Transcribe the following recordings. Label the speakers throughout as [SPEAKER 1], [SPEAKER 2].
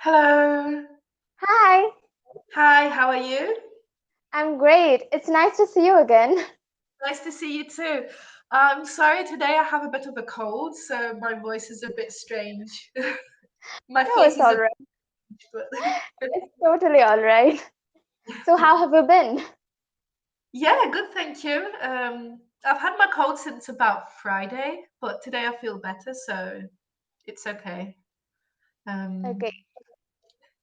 [SPEAKER 1] Hello.
[SPEAKER 2] Hi,
[SPEAKER 1] Hi, how are you?
[SPEAKER 2] I'm great. It's nice to see you again.
[SPEAKER 1] Nice to see you too. Sorry, today I have a bit of a cold, so my voice is a bit strange. My
[SPEAKER 2] No,
[SPEAKER 1] face
[SPEAKER 2] it's
[SPEAKER 1] is
[SPEAKER 2] all
[SPEAKER 1] a
[SPEAKER 2] right.
[SPEAKER 1] bit,
[SPEAKER 2] It's totally all right. So, how have you been?
[SPEAKER 1] yeah, good, thank you. I've had my cold since about Friday, but today I feel better, so it's okay. Um,
[SPEAKER 2] Okay.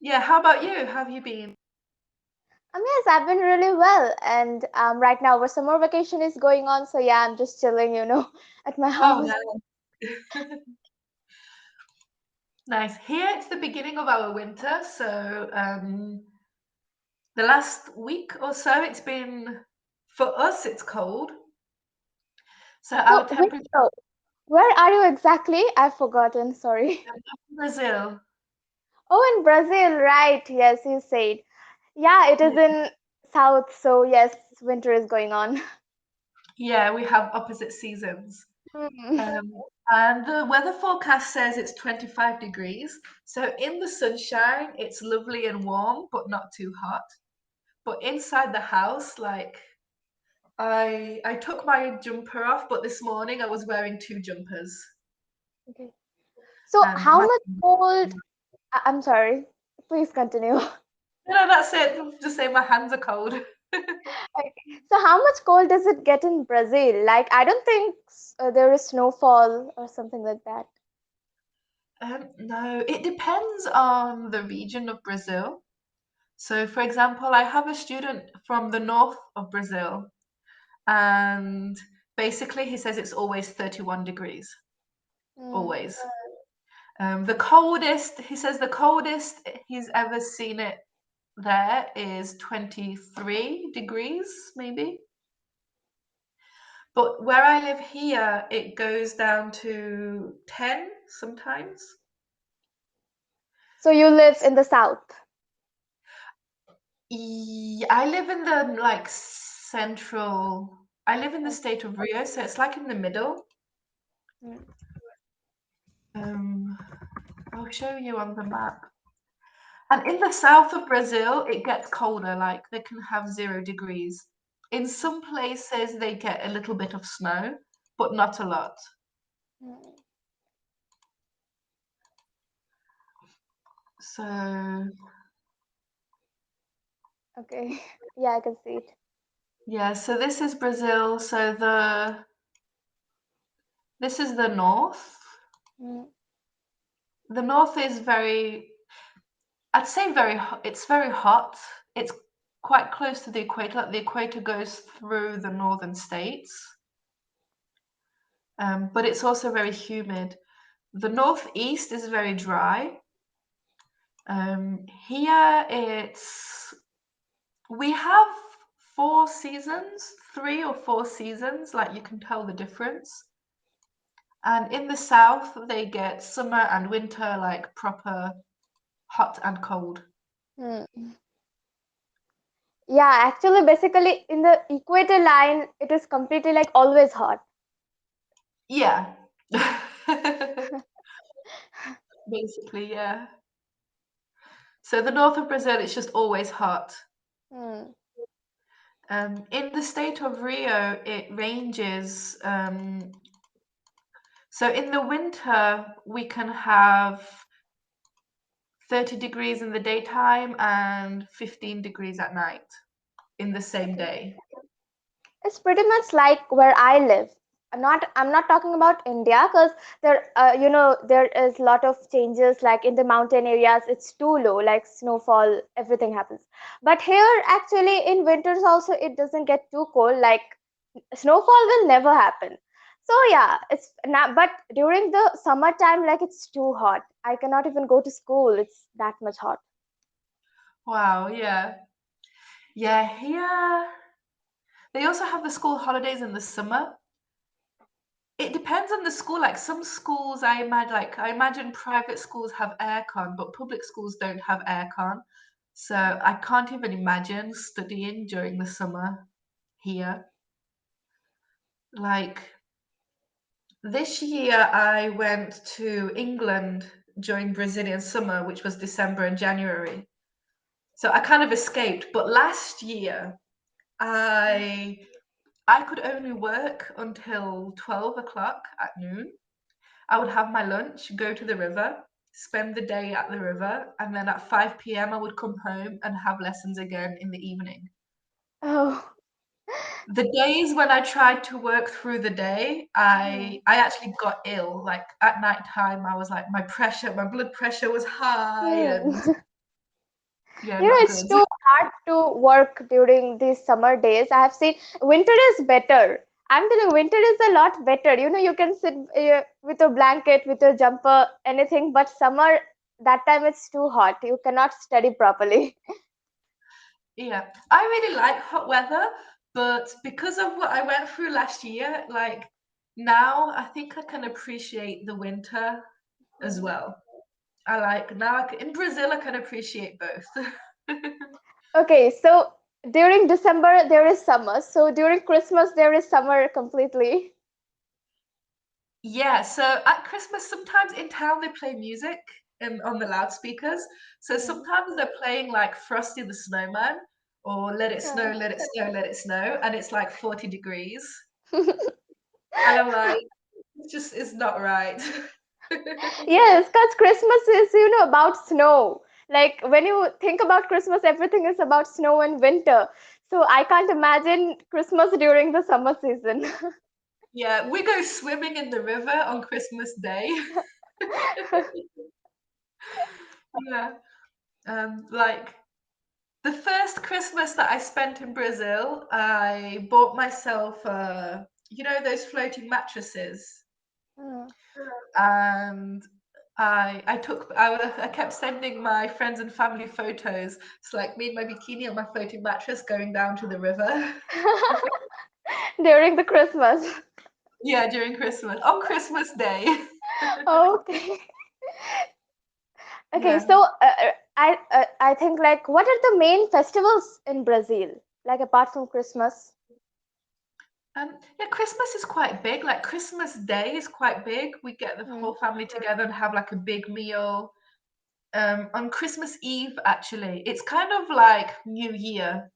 [SPEAKER 1] yeah, how about you? How have you been?
[SPEAKER 2] Yes, I've been really well. And right now, our summer vacation is going on. So, yeah, I'm just chilling, at my
[SPEAKER 1] Oh,
[SPEAKER 2] house.
[SPEAKER 1] no. Nice. Here it's the beginning of our winter, so the last week or so, it's been, for us, it's cold. So our
[SPEAKER 2] So,
[SPEAKER 1] temperature
[SPEAKER 2] where are you exactly? I've forgotten. Sorry.
[SPEAKER 1] in Brazil,
[SPEAKER 2] Oh, in Brazil, right. Yes, you said. Yeah, it is in south. So, yes, winter is going on.
[SPEAKER 1] yeah, we have opposite seasons.
[SPEAKER 2] Hmm.
[SPEAKER 1] Um, and the weather forecast says it's 25 degrees. So in the sunshine, it's lovely and warm, but not too hot. But inside the house, like I took my jumper off, but this morning I was wearing two jumpers.
[SPEAKER 2] Okay. So,
[SPEAKER 1] And
[SPEAKER 2] how
[SPEAKER 1] my
[SPEAKER 2] much cold? I'm sorry. Please continue.
[SPEAKER 1] no, that's it. Just say my hands are cold.
[SPEAKER 2] Okay. So how much cold does it get in Brazil? Like, I don't think there is snowfall or something like that.
[SPEAKER 1] No, it depends on the region of Brazil. So, for example, I have a student from the north of Brazil, and basically he says it's always 31 degrees,
[SPEAKER 2] Hmm.
[SPEAKER 1] always. The coldest, he says the coldest he's ever seen it there is 23 degrees, maybe. But where I live here, it goes down to 10 sometimes.
[SPEAKER 2] So you live in the south.
[SPEAKER 1] I live in the like I live in the
[SPEAKER 2] Okay.
[SPEAKER 1] state of Rio, so it's like in the middle.
[SPEAKER 2] Hmm.
[SPEAKER 1] Um, I'll show you on the map. And in the south of Brazil, it gets colder, like they can have 0 degrees. In some places, they get a little bit of snow, but not a lot.
[SPEAKER 2] Hmm.
[SPEAKER 1] So,
[SPEAKER 2] Okay. Yeah, I can see it.
[SPEAKER 1] yeah, so this is Brazil. This is the north.
[SPEAKER 2] Hmm.
[SPEAKER 1] The north is I'd say it's very hot. It's quite close to the equator. Like the equator goes through the northern states, but it's also very humid. The northeast is very dry. Here we have 4 seasons, 3 or 4 seasons, like you can tell the difference. And in the south, they get summer and winter, like proper hot and cold.
[SPEAKER 2] Hmm. Yeah, actually, basically, in the equator line, it is completely like always hot.
[SPEAKER 1] Yeah. Basically, yeah. So the north of Brazil, it's just always hot.
[SPEAKER 2] Hmm.
[SPEAKER 1] In the state of Rio, it ranges. So in the winter, we can have 30 degrees in the daytime and 15 degrees at night in the same
[SPEAKER 2] Okay.
[SPEAKER 1] day.
[SPEAKER 2] It's pretty much like where I live. I'm not talking about India because there is a lot of changes like in the mountain areas it's too low, like snowfall, everything happens. But here actually in winters also it doesn't get too cold, like snowfall will never happen. So yeah, it's not, but during the summertime like it's too hot. I cannot even go to school. It's that much hot.
[SPEAKER 1] Wow, yeah. Yeah, here they also have the school holidays in the summer. It depends on the school. Like some schools, I imagine private schools have aircon, but public schools don't have aircon. So I can't even imagine studying during the summer here. Like this year, I went to England during Brazilian summer, which was December and January. So I kind of escaped. But last year, I I could only work until 12 o'clock at noon. I would have my lunch, go to the river, spend the day at the river, and then at 5 p.m. I would come home and have lessons again in the evening.
[SPEAKER 2] Oh.
[SPEAKER 1] The days when I tried to work through the day,
[SPEAKER 2] Hmm.
[SPEAKER 1] I actually got ill. Like at night time, I was like my blood pressure was high and
[SPEAKER 2] Hmm.
[SPEAKER 1] yeah,
[SPEAKER 2] You know,
[SPEAKER 1] not
[SPEAKER 2] it's
[SPEAKER 1] good.
[SPEAKER 2] too hard to work during these summer days. I have seen winter is better. I'm telling you, winter is a lot better. You know, you can sit with a blanket, with a jumper, anything. But summer, that time it's too hot. You cannot study properly.
[SPEAKER 1] Yeah, I really like hot weather, but because of what I went through last year, like now I think I can appreciate the winter as
[SPEAKER 2] Hmm.
[SPEAKER 1] well. I like now in Brazil I can appreciate both.
[SPEAKER 2] Okay, so during December there is summer. So during Christmas there is summer completely.
[SPEAKER 1] Yeah, so at Christmas sometimes in town they play music on the loudspeakers. So
[SPEAKER 2] Hmm.
[SPEAKER 1] sometimes they're playing like Frosty the Snowman or Let It Snow,
[SPEAKER 2] Uh.
[SPEAKER 1] Let It Snow, Let It Snow, and it's like 40 degrees. And I'm like, it's not right.
[SPEAKER 2] Yes, because Christmas is, you know, about snow. Like when you think about Christmas, everything is about snow and winter. So I can't imagine Christmas during the summer season.
[SPEAKER 1] Yeah, we go swimming in the river on Christmas Day. Yeah. Like the first Christmas that I spent in Brazil, I bought myself you know those floating mattresses.
[SPEAKER 2] Mm.
[SPEAKER 1] And I kept sending my friends and family photos. It's like me in my bikini on my floating mattress going down to the river.
[SPEAKER 2] During the Christmas.
[SPEAKER 1] Yeah, during Christmas. On Christmas Day.
[SPEAKER 2] Okay. Okay,
[SPEAKER 1] Yeah.
[SPEAKER 2] so I think like what are the main festivals in Brazil? Like apart from Christmas?
[SPEAKER 1] Yeah, Christmas is quite big. Like Christmas Day is quite big. We get the
[SPEAKER 2] Hmm.
[SPEAKER 1] whole family together and have like a big meal. On Christmas Eve, actually, it's kind of like New Year.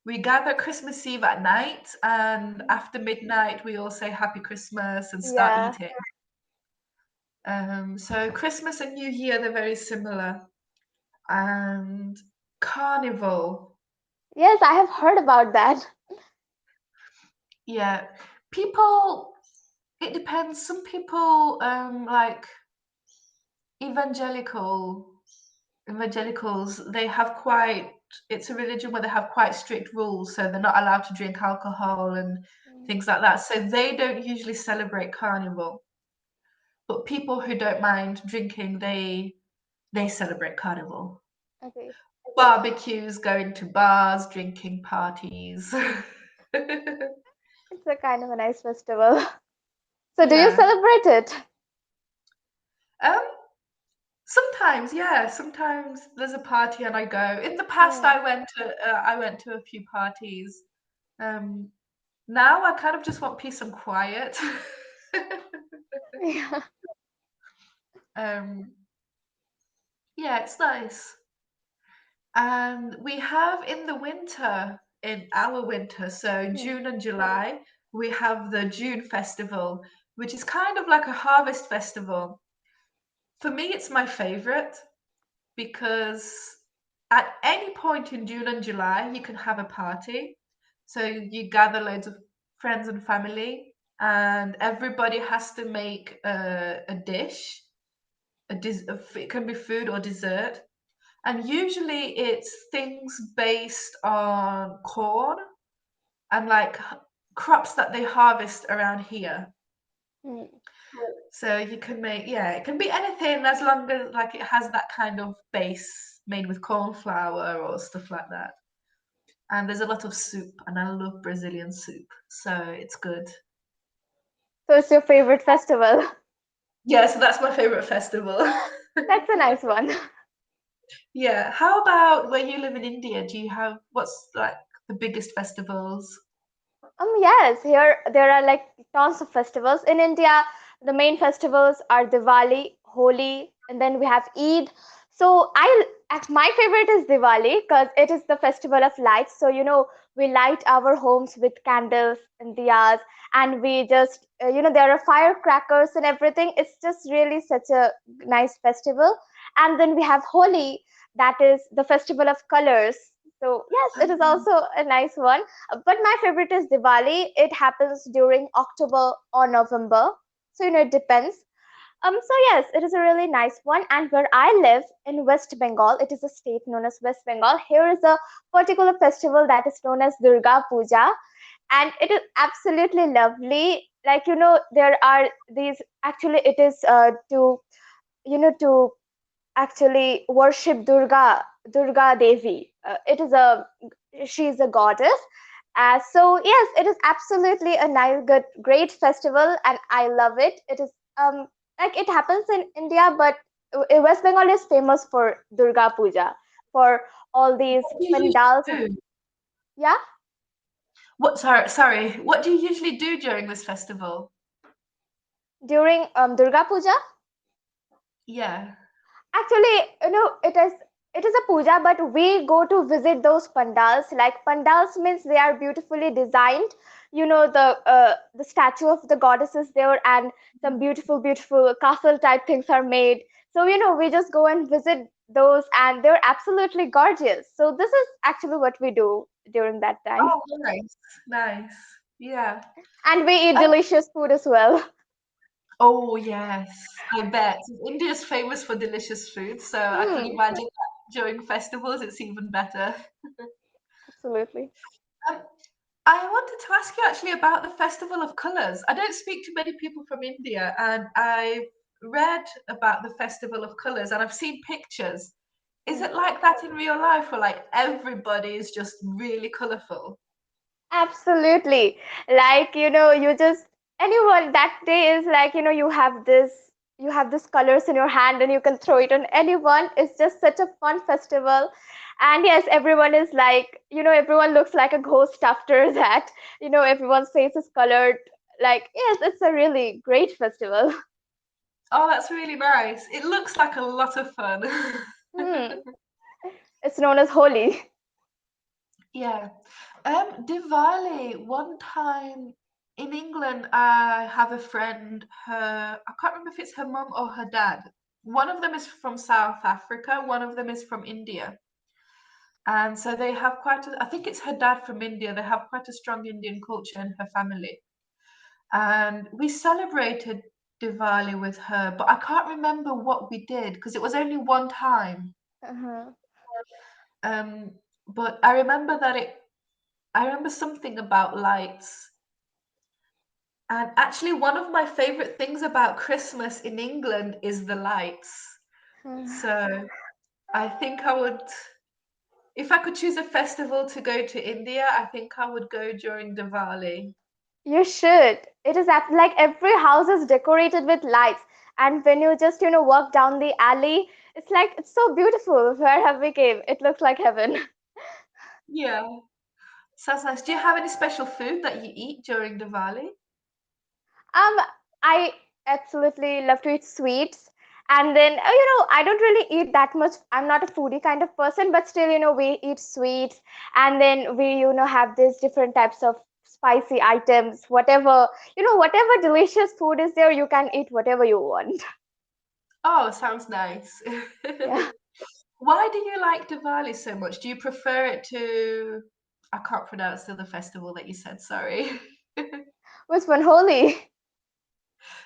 [SPEAKER 1] We gather Christmas Eve at night, and after midnight, we all say Happy Christmas and start
[SPEAKER 2] Yeah.
[SPEAKER 1] eating. So Christmas and New Year, they're very similar. And Carnival,
[SPEAKER 2] Yes, I have heard about that.
[SPEAKER 1] yeah. People, it depends. Some people like evangelical evangelicals, they have quite it's a religion where they have quite strict rules, so they're not allowed to drink alcohol and
[SPEAKER 2] Mm.
[SPEAKER 1] things like that. So they don't usually celebrate Carnival. But people who don't mind drinking, they celebrate Carnival.
[SPEAKER 2] Okay.
[SPEAKER 1] Barbecues, going to bars, drinking parties.
[SPEAKER 2] It's a kind of a nice festival. So do you
[SPEAKER 1] Yeah.
[SPEAKER 2] celebrate it?
[SPEAKER 1] Um, Sometimes, yeah. Sometimes there's a party and I go. In the past,
[SPEAKER 2] Hmm.
[SPEAKER 1] I went to a few parties. Um, Now I kind of just want peace and quiet.
[SPEAKER 2] Yeah.
[SPEAKER 1] Um, yeah, it's nice. And we have in the winter, in our winter, so
[SPEAKER 2] Hmm.
[SPEAKER 1] June and July, we have the June festival, which is kind of like a harvest festival. For me, it's my favorite because at any point in June and July, you can have a party. So you gather loads of friends and family, and everybody has to make a dish. It can be food or dessert, and usually it's things based on corn and like crops that they harvest around here.
[SPEAKER 2] Hmm.
[SPEAKER 1] So you can make, yeah, it can be anything as long as like it has that kind of base made with corn flour or stuff like that. And there's a lot of soup, and I love Brazilian soup, so it's good.
[SPEAKER 2] So it's your favorite festival.
[SPEAKER 1] Yeah, so that's my favorite festival.
[SPEAKER 2] That's a nice one.
[SPEAKER 1] Yeah. How about where you live in India? Do you have what's like the biggest festivals?
[SPEAKER 2] Yes, here there are like tons of festivals. In India, the main festivals are Diwali, Holi, and then we have Eid. So my favorite is Diwali because it is the festival of lights. So we light our homes with candles and diyas, and we just there are firecrackers and everything. It's just really such a nice festival. And then we have Holi, that is the festival of colors. So yes, it is also a nice one. But my favorite is Diwali. It happens during October or November. So it depends. So yes, it is a really nice one. And where I live in West Bengal, it is a state known as West Bengal. Here is a particular festival that is known as Durga Puja, and it is absolutely lovely. Like there are these. Actually, it is to actually worship Durga Devi. It is a She is a goddess. So yes, it is absolutely a nice, good, great festival, and I love it. It is like it happens in India, but West Bengal is famous for Durga Puja, for all these
[SPEAKER 1] What do you
[SPEAKER 2] pandals.
[SPEAKER 1] usually do?
[SPEAKER 2] Yeah,
[SPEAKER 1] Sorry. What do you usually do during this festival?
[SPEAKER 2] during Durga Puja.
[SPEAKER 1] Yeah.
[SPEAKER 2] Actually, it is a puja, but we go to visit those pandals. Like pandals means they are beautifully designed. The statue of the goddess is there, and some beautiful, beautiful castle type things are made. So we just go and visit those, and they're absolutely gorgeous. So this is actually what we do during that time,
[SPEAKER 1] Oh, nice. Nice. Yeah.
[SPEAKER 2] and we eat
[SPEAKER 1] Um,
[SPEAKER 2] delicious food as well.
[SPEAKER 1] oh, yes. I bet. India's famous for delicious food, so I can
[SPEAKER 2] Hmm,
[SPEAKER 1] imagine that during festivals it's even better.
[SPEAKER 2] absolutely.
[SPEAKER 1] Um, I wanted to ask you actually about the Festival of Colours. I don't speak to many people from India, and I've read about the Festival of Colours and I've seen pictures. Is
[SPEAKER 2] Hmm.
[SPEAKER 1] it like that in real life where like everybody is just really colourful?
[SPEAKER 2] Absolutely. Like, you just anyone that day is like, you have this colors in your hand and you can throw it on anyone. It's just such a fun festival. And yes, everyone is like, everyone looks like a ghost after that. Everyone's face is colored. Like, yes, it's a really great festival.
[SPEAKER 1] Oh, that's really nice. It looks like a lot of fun.
[SPEAKER 2] Hmm. It's known as Holi.
[SPEAKER 1] Yeah. Diwali, one time in England, I have a friend, I can't remember if it's her mum or her dad. One of them is from South Africa, one of them is from India. And so they have I think it's her dad from India, they have quite a strong Indian culture in her family. And we celebrated Diwali with her, but I can't remember what we did because it was only one time.
[SPEAKER 2] Uh-huh.
[SPEAKER 1] Um, but I remember something about lights. And actually, one of my favorite things about Christmas in England is the lights. So I think if I could choose a festival to go to India, I think I would go during Diwali.
[SPEAKER 2] You should. It is like every house is decorated with lights, and when you just walk down the alley, it's so beautiful. Where have we came? It looks like heaven.
[SPEAKER 1] Yeah, sounds nice. Do you have any special food that you eat during Diwali?
[SPEAKER 2] Um, I absolutely love to eat sweets. And then, I don't really eat that much. I'm not a foodie kind of person, but still, we eat sweets. And then we, have these different types of spicy items, whatever delicious food is there, you can eat whatever you want.
[SPEAKER 1] Oh, sounds nice.
[SPEAKER 2] Yeah.
[SPEAKER 1] Why do you like Diwali so much? Do you prefer it to, I can't pronounce the other festival that you said, sorry.
[SPEAKER 2] Which one? Holy.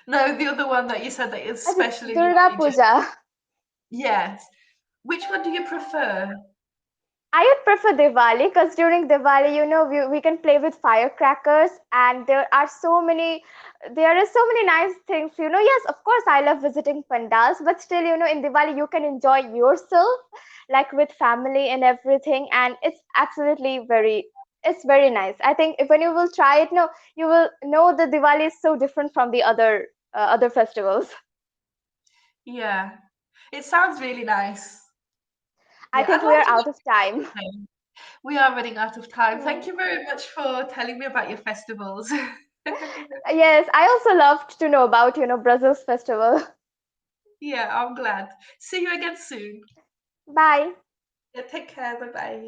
[SPEAKER 1] No, the other one that you said that is
[SPEAKER 2] I think
[SPEAKER 1] special in your
[SPEAKER 2] Durga
[SPEAKER 1] region.
[SPEAKER 2] Puja.
[SPEAKER 1] Yes. Which one do you prefer?
[SPEAKER 2] I would prefer Diwali because during Diwali, we can play with firecrackers, and there are so many nice things. Yes, of course, I love visiting pandals, but still, in Diwali, you can enjoy yourself, like with family and everything, and it's very nice. I think if when you will try it, no, you will know that Diwali is so different from the other festivals.
[SPEAKER 1] Yeah. It sounds really nice.
[SPEAKER 2] I
[SPEAKER 1] Yeah,
[SPEAKER 2] think
[SPEAKER 1] I'd
[SPEAKER 2] we
[SPEAKER 1] like
[SPEAKER 2] are
[SPEAKER 1] to
[SPEAKER 2] out of time.
[SPEAKER 1] go. We are running out of time.
[SPEAKER 2] Hmm.
[SPEAKER 1] Thank you very much for telling me about your festivals.
[SPEAKER 2] Yes, I also loved to know about Brazil's festival.
[SPEAKER 1] Yeah, I'm glad. See you again soon.
[SPEAKER 2] Bye.
[SPEAKER 1] Yeah, take care. Bye bye.